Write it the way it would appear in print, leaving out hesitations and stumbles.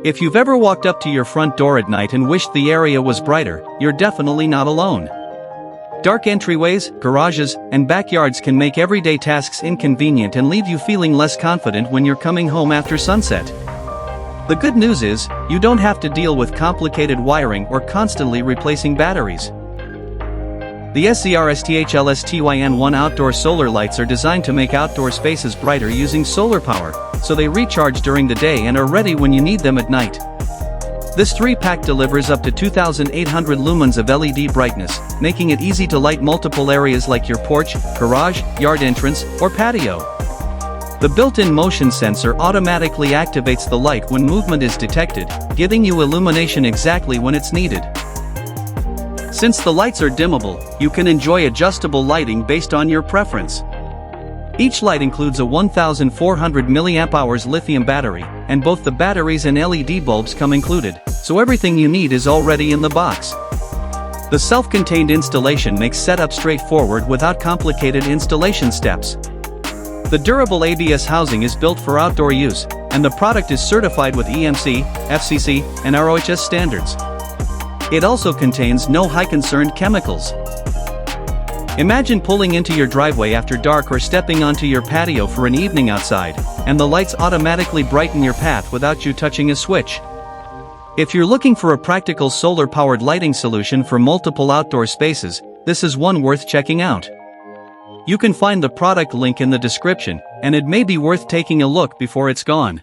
If you've ever walked up to your front door at night and wished the area was brighter, you're definitely not alone. Dark entryways, garages, and backyards can make everyday tasks inconvenient and leave you feeling less confident when you're coming home after sunset. The good news is, you don't have to deal with complicated wiring or constantly replacing batteries. The SCRSTHLSTYN1 outdoor solar lights are designed to make outdoor spaces brighter using solar power, so they recharge during the day and are ready when you need them at night. This 3-pack delivers up to 2,800 lumens of LED brightness, making it easy to light multiple areas like your porch, garage, yard entrance, or patio. The built-in motion sensor automatically activates the light when movement is detected, giving you illumination exactly when it's needed. Since the lights are dimmable, you can enjoy adjustable lighting based on your preference. Each light includes a 1,400 mAh lithium battery, and both the batteries and LED bulbs come included, so everything you need is already in the box. The self-contained installation makes setup straightforward without complicated installation steps. The durable ABS housing is built for outdoor use, and the product is certified with EMC, FCC, and ROHS standards. It also contains no high-concern chemicals. Imagine pulling into your driveway after dark or stepping onto your patio for an evening outside, and the lights automatically brighten your path without you touching a switch. If you're looking for a practical solar-powered lighting solution for multiple outdoor spaces, this is one worth checking out. You can find the product link in the description, and it may be worth taking a look before it's gone.